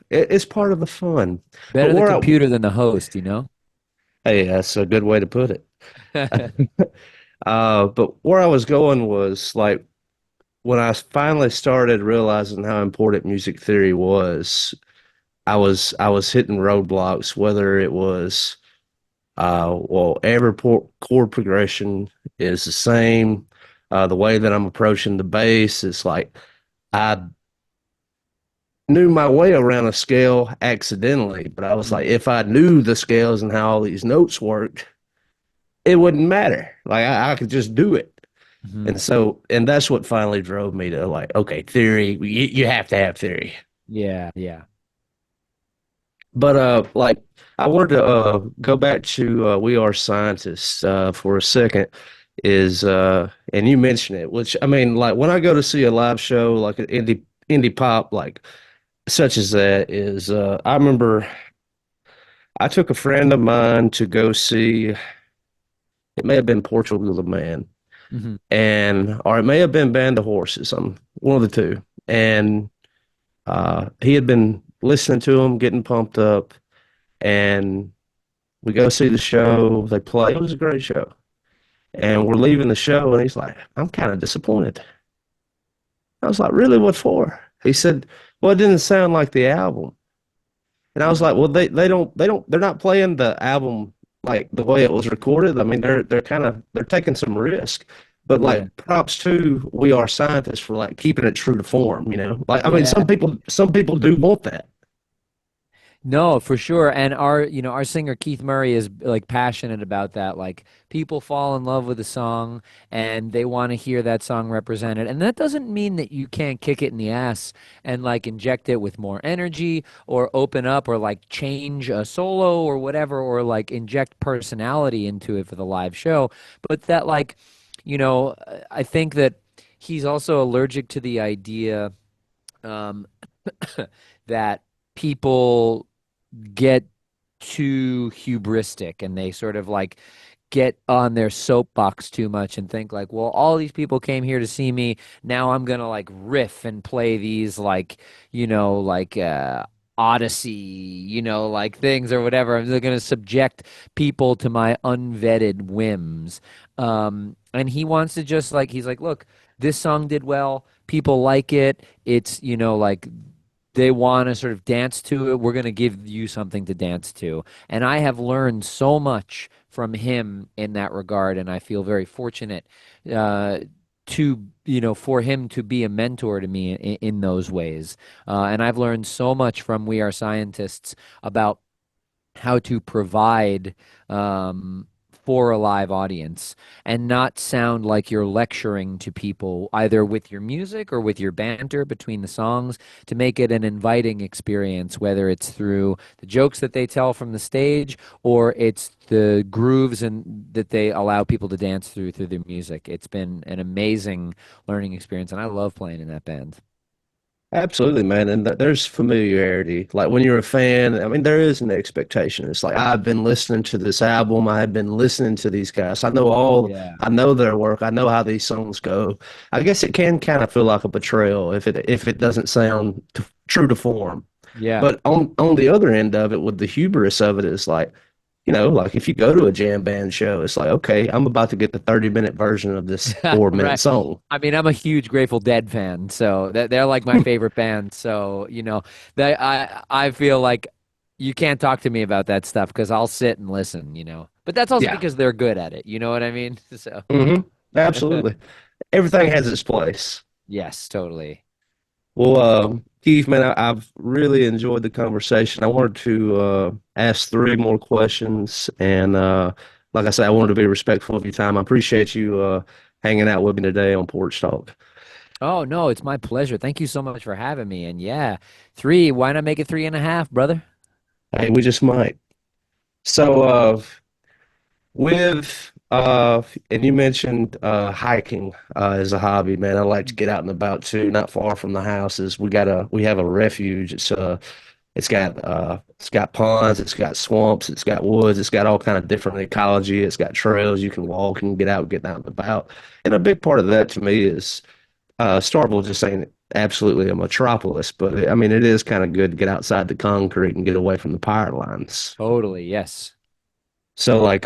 it's part of the fun. But Better the where I, computer than the host, you know? hey, that's a good way to put it. But where I was going was like when I finally started realizing how important music theory was, I was hitting roadblocks, whether it was well, every chord progression is the same. The way that I'm approaching the bass is like I knew my way around a scale accidentally, but I was like, Mm. if I knew the scales and how all these notes worked, it wouldn't matter. Like I could just do it. Hmm. And that's what finally drove me to like, okay, theory, you have to have theory. Yeah, yeah. But like I wanted to go back to We Are Scientists for a second is and you mentioned it, which I mean, like when I go to see a live show like an indie pop like such as that is I remember I took a friend of mine to go see it may have been Portugal the Man Hmm. and or it may have been Band of Horses, one of the two. And he had been listening to him, getting pumped up, and we go see the show. They play. It was a great show. And we're leaving the show, and he's like, I'm kind of disappointed. I was like, really? What for? He said, well, it didn't sound like the album. And I was like, well, they're not playing the album like the way it was recorded. I mean, they're taking some risk. But like Yeah. props to We Are Scientists for like keeping it true to form, you know? Like I mean Yeah. some people do want that. No, for sure. And our singer Keith Murray is like passionate about that. Like people fall in love with a song and they want to hear that song represented. And that doesn't mean that you can't kick it in the ass and like inject it with more energy or open up or like change a solo or whatever or like inject personality into it for the live show. But that like, I think that he's also allergic to the idea um that people get too hubristic and they sort of like get on their soapbox too much and think like, well, all these people came here to see me. Now I'm gonna like riff and play these like, like Odyssey, like things or whatever. I'm gonna subject people to my unvetted whims. And he wants to just like he's like, look, this song did well. People like it. It's, like they want to sort of dance to it. We're going to give you something to dance to. And I have learned so much from him in that regard. And I feel very fortunate uh, for him to be a mentor to me in those ways. And I've learned so much from We Are Scientists about how to provide for a live audience and not sound like you're lecturing to people either with your music or with your banter between the songs to make it an inviting experience, whether it's through the jokes that they tell from the stage or it's the grooves and that they allow people to dance through their music. It's been an amazing learning experience, and I love playing in that band. Absolutely, man. And there's familiarity. Like when you're a fan, I mean, there is an expectation. It's like, I've been listening to this album. I've been listening to these guys. Yeah. I know their work. I know how these songs go. I guess it can kind of feel like a betrayal if it doesn't sound true to form. Yeah. But on the other end of it, with the hubris of it, is like, like if you go to a jam band show, it's like, okay, I'm about to get the 30-minute version of this 4 minute Right. song. I mean, I'm a huge Grateful Dead fan, so they're like my favorite band. So, I feel like you can't talk to me about that stuff because I'll sit and listen. But that's also Yeah. because they're good at it. You know what I mean? So, Absolutely. Everything has its place. yes, totally. Well, Keith, man, I've really enjoyed the conversation. I wanted to ask three more questions, and like I said, I wanted to be respectful of your time. I appreciate you hanging out with me today on Porch Talk. Oh, no, it's my pleasure. Thank you so much for having me. And yeah, three, why not make it 3.5, brother? Hey, we just might. So, with and you mentioned hiking as a hobby, man. I like to get out and about too. Not far from the houses, we have a refuge. It's got ponds, it's got swamps, it's got woods, it's got all kind of different ecology. It's got trails you can walk and get out and about. And a big part of that to me is Starkville just ain't absolutely a metropolis, but I mean it is kind of good to get outside the concrete and get away from the power lines. Totally, yes. So like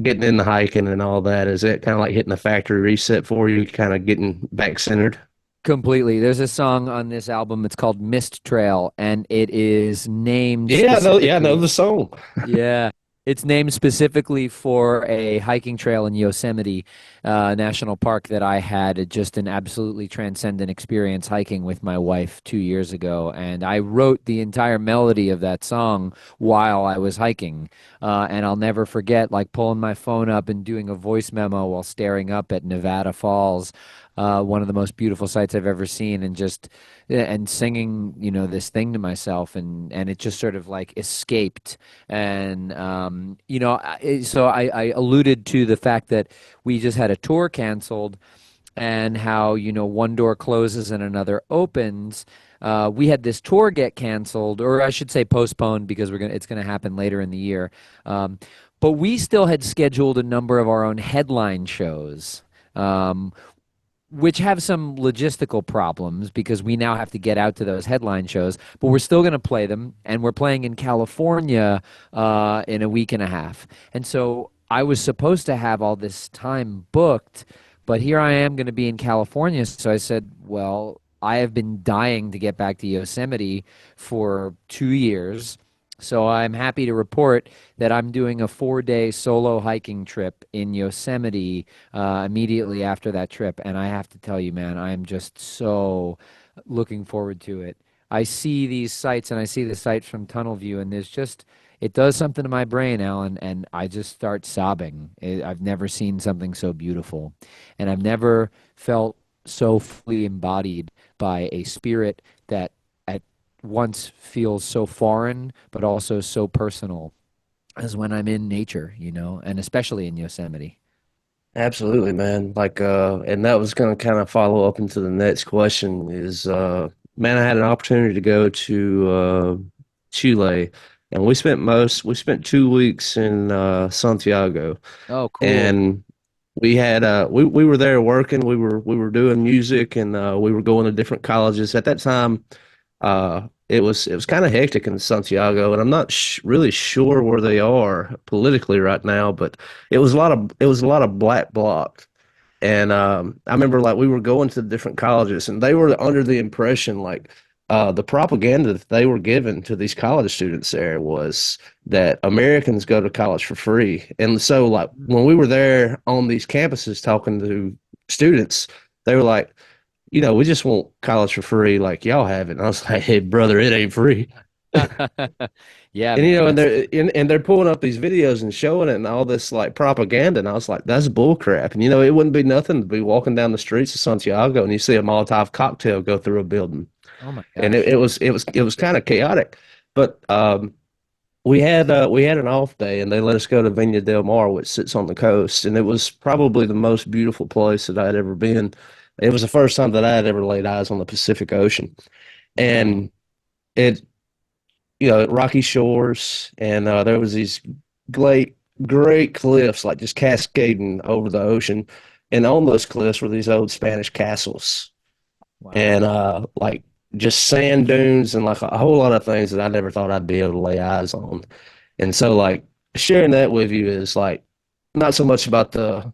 getting in the hiking and all that, is it kind of like hitting the factory reset for you, kind of getting back centered? Completely. There's a song on this album. It's called Mist Trail, and it is named Yeah, I know specifically. the song. Yeah, it's named specifically for a hiking trail in Yosemite National Park that I had just an absolutely transcendent experience hiking with my wife 2 years ago. And I wrote the entire melody of that song while I was hiking. And I'll never forget like pulling my phone up and doing a voice memo while staring up at Nevada Falls. One of the most beautiful sights I've ever seen, and just and singing, this thing to myself, and it just sort of like escaped. And so I alluded to the fact that we just had a tour canceled, and how one door closes and another opens. We had this tour get canceled, or I should say postponed, because it's gonna happen later in the year. But we still had scheduled a number of our own headline shows. Which have some logistical problems because we now have to get out to those headline shows, but we're still going to play them, and we're playing in California in a week and a half. And so I was supposed to have all this time booked, but here I am going to be in California. So I said, well, I have been dying to get back to Yosemite for 2 years. So I'm happy to report that I'm doing a 4-day solo hiking trip in Yosemite immediately after that trip. And I have to tell you, man, I'm just so looking forward to it. I see these sights, and I see the sights from tunnel view, and it does something to my brain, Alan, and I just start sobbing. I've never seen something so beautiful, and I've never felt so fully embodied by a spirit that at once feels so foreign, but also so personal as when I'm in nature, and especially in Yosemite. Absolutely, man. And that was going to kind of follow up into the next question is, man, I had an opportunity to go to Chile, and we spent 2 weeks in Santiago, Oh, cool. and we were there working, we were doing music, and we were going to different colleges. At that time, it was kind of hectic in Santiago, and I'm not really sure where they are politically right now, but it was a lot of black bloc. And I remember like we were going to different colleges, and they were under the impression like the propaganda that they were given to these college students there was that Americans go to college for free. And so like when we were there on these campuses talking to students, they were like, we just want college for free, like y'all have it. And I was like, hey, brother, it ain't free. Yeah, And man, that's and they're pulling up these videos and showing it and all this like propaganda. And I was like, that's bull crap. And it wouldn't be nothing to be walking down the streets of Santiago and you see a Molotov cocktail go through a building. oh my And gosh. it was kind of chaotic. But we had an off day and they let us go to Viña del Mar, which sits on the coast, and it was probably the most beautiful place that I had ever been. It was the first time that I had ever laid eyes on the Pacific Ocean, Wow. and it rocky shores, and there was these great cliffs like just cascading over the ocean, and on those cliffs were these old Spanish castles, Wow. and like just sand dunes and like a whole lot of things that I never thought I'd be able to lay eyes on. And so like sharing that with you is like not so much about the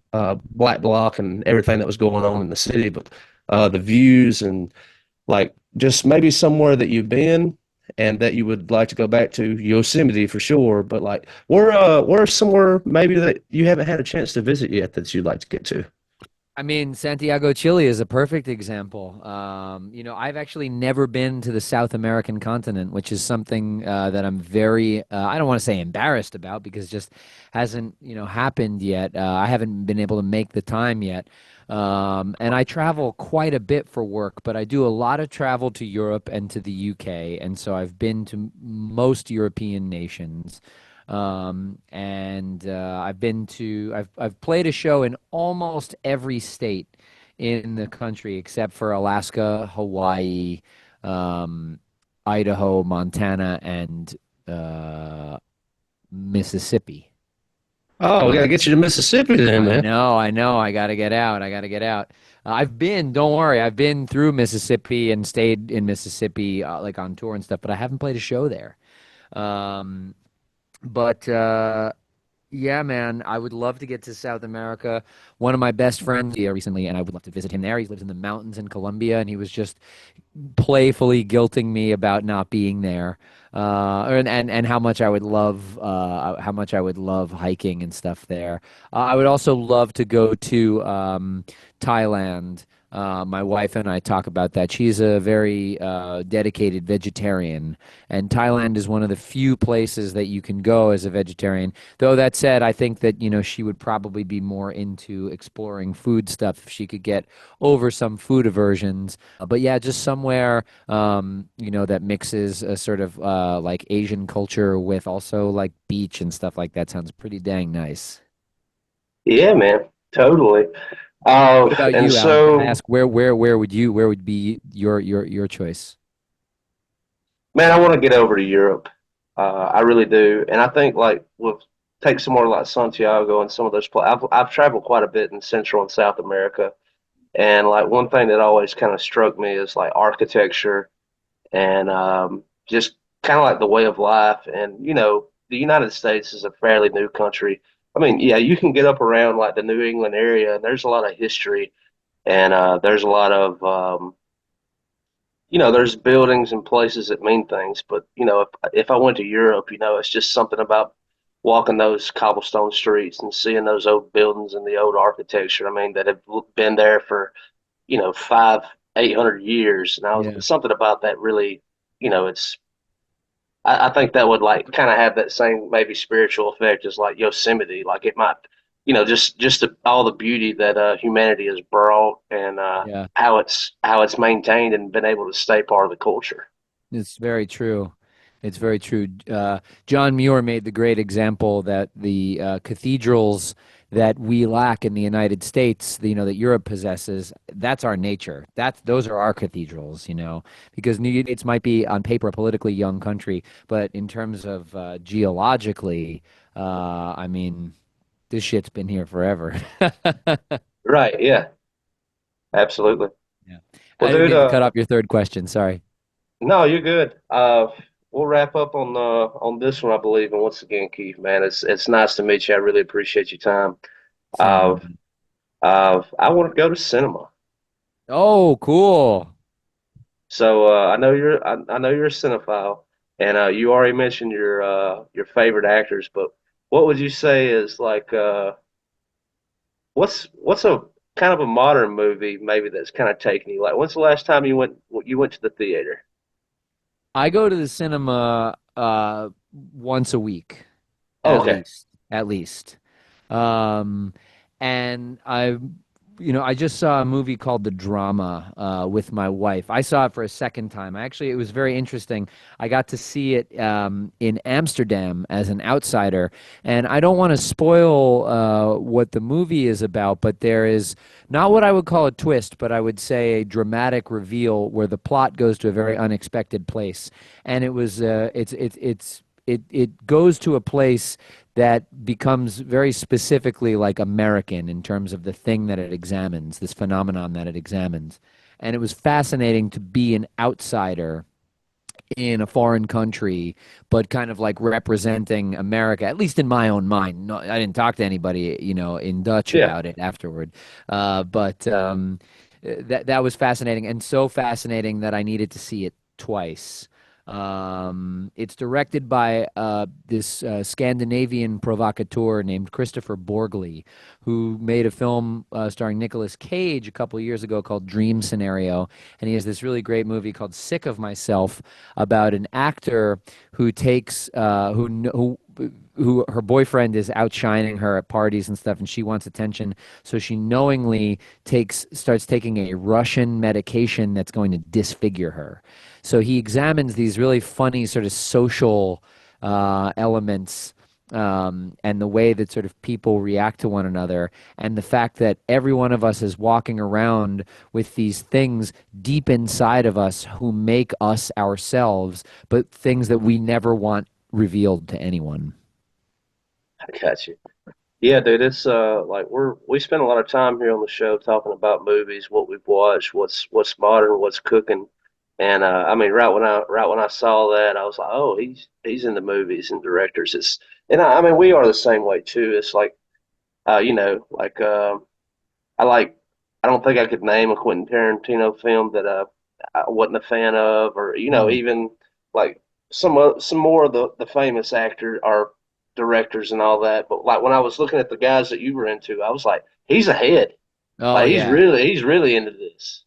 black block and everything that was going on in the city, but the views and like just maybe somewhere that you've been and that you would like to go back to. Yosemite for sure, but like where somewhere maybe that you haven't had a chance to visit yet that you'd like to get to. I mean, Santiago, Chile is a perfect example. I've actually never been to the South American continent, which is something that I'm very, I don't want to say embarrassed about because it just hasn't, happened yet. I haven't been able to make the time yet. And I travel quite a bit for work, but I do a lot of travel to Europe and to the UK. And so I've been to most European nations. And I've played a show in almost every state in the country except for Alaska, Hawaii, um, Idaho, Montana, and uh, Mississippi. Oh, we got to get you to Mississippi then, I man. know, I know. I got to get out. I got to get out. Don't worry, I've been through Mississippi and stayed in Mississippi, like on tour and stuff, but I haven't played a show there. Um, but Yeah, man, I would love to get to South America. One of my best friends here recently, and I would love to visit him there. He lives in the mountains in Colombia, and he was just playfully guilting me about not being there, and how much I would love hiking and stuff there. I would also love to go to Thailand. My wife and I talk about that. She's a very dedicated vegetarian, and Thailand is one of the few places that you can go as a vegetarian. Though that said, I think that she would probably be more into exploring food stuff if she could get over some food aversions. But yeah, just somewhere that mixes a sort of like Asian culture with also like beach and stuff like that sounds pretty dang nice. Yeah, man, totally. What about And you, Alan? Can I so, ask where would be your choice? man, I want to get over to Europe. I really do, and I think like we'll take somewhere like Santiago and some of those places. I've traveled quite a bit in Central and South America, and like one thing that always kind of struck me is like architecture and just kind of like the way of life. And the United States is a fairly new country. I mean, yeah, you can get up around like the New England area, and there's a lot of history, and there's a lot of there's buildings and places that mean things. But if I went to Europe, it's just something about walking those cobblestone streets and seeing those old buildings and the old architecture. I mean, that have been there for 500-800 years, and I was Yeah. something about that really, it's. I think that would like kind of have that same maybe spiritual effect as like Yosemite. Like it might, just all the beauty that humanity has brought, and Yeah. how it's maintained and been able to stay part of the culture. It's very true. It's very true. John Muir made the great example that the cathedrals that we lack in the United States, that Europe possesses, that's our nature. Those are our cathedrals, because New States might be on paper a politically young country, but in terms of geologically, I mean, this shit's been here forever. Right? Yeah. Absolutely. Yeah. Well, I didn't dude. mean to cut off your third question. Sorry. No, you're good. We'll wrap up on this one, I believe. And once again, Keith, man, it's nice to meet you. I really appreciate your time. Same. Uh, I want to go to cinema. Oh, cool. So I know you're a cinephile, and you already mentioned your favorite actors, but what would you say is like what's a kind of a modern movie maybe that's kind of taken you? Like, when's the last time you went to the theater? I go to the cinema once a week, Oh, at okay. least, at least. Um, and I just saw a movie called The Drama with my wife. I saw it for a second time. It was very interesting. I got to see it in Amsterdam as an outsider, and I don't want to spoil what the movie is about, but there is not what I would call a twist, but I would say a dramatic reveal where the plot goes to a very unexpected place, and it goes to a place that becomes very specifically like American in terms of the thing that it examines, this phenomenon that it examines. And it was fascinating to be an outsider in a foreign country, but kind of like representing America, at least in my own mind. No, I didn't talk to anybody, in Dutch Yeah. about it afterward. But that was fascinating, and so fascinating that I needed to see it twice. It's directed by this Scandinavian provocateur named Christopher Borgli, who made a film starring Nicolas Cage a couple of years ago called Dream Scenario. And he has this really great movie called Sick of Myself about an actor who takes, who her boyfriend is outshining her at parties and stuff, and she wants attention. So she knowingly starts taking a Russian medication that's going to disfigure her. So he examines these really funny sort of social elements and the way that sort of people react to one another, and the fact that every one of us is walking around with these things deep inside of us who make us ourselves, but things that we never want revealed to anyone. I got you. Yeah, dude, it's like we spend a lot of time here on the show talking about movies, what we've watched, what's modern, what's cooking, and I mean, right when I saw that, I was like, oh, he's into movies and directors. It's and I mean, we are the same way too. It's like like I like I don't think I could name a Quentin Tarantino film that I wasn't a fan of, or Mm. even like some more of the famous actor or directors and all that. But like when I was looking at the guys that you were into, I was like, he's ahead. Oh Like yeah. he's really into this.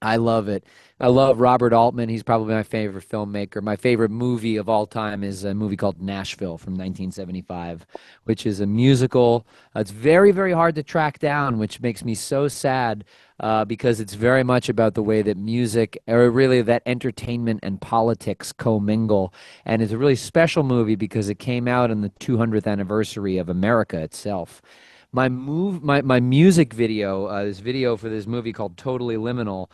I love it. I love Robert Altman. He's probably my favorite filmmaker. My favorite movie of all time is a movie called Nashville from 1975, which is a musical. It's very, very hard to track down, which makes me so sad because it's very much about the way that music, or really that entertainment and politics commingle. And it's a really special movie because it came out on the 200th anniversary of America itself. My music video, this video for this movie called Totally Liminal,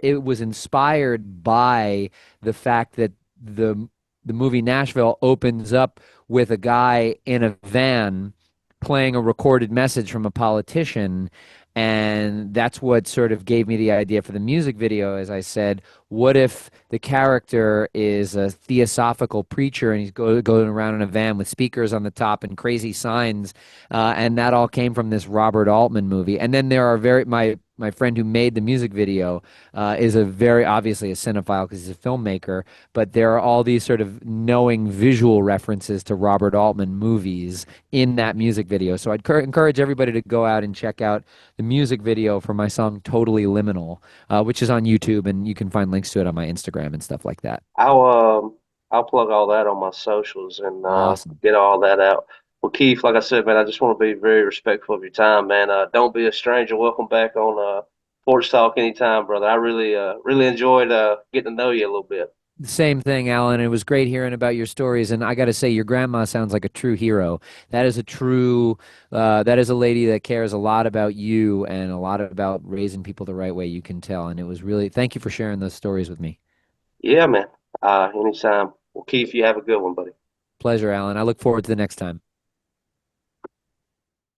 it was inspired by the fact that the movie Nashville opens up with a guy in a van playing a recorded message from a politician. And that's what sort of gave me the idea for the music video. As I said, what if the character is a theosophical preacher and he's going around in a van with speakers on the top and crazy signs? And that all came from this Robert Altman movie. And then there are my friend who made the music video is a very obviously a cinephile because he's a filmmaker, but there are all these sort of knowing visual references to Robert Altman movies in that music video. So I'd encourage everybody to go out and check out the music video for my song Totally Liminal, which is on YouTube, and you can find links to it on my Instagram and stuff like that. I'll um I'll plug all that on my socials and Awesome. get all that out. Well, Keith, like I said, man, I just want to be very respectful of your time, man. Don't be a stranger. Welcome back on Porch Talk anytime, brother. I really enjoyed getting to know you a little bit. Same thing, Alan. It was great hearing about your stories, and I got to say, your grandma sounds like a true hero. That is a lady that cares a lot about you and a lot about raising people the right way. You can tell, and it was really thank you for sharing those stories with me. Yeah, man. Anytime. Well, Keith, you have a good one, buddy. Pleasure, Alan. I look forward to the next time.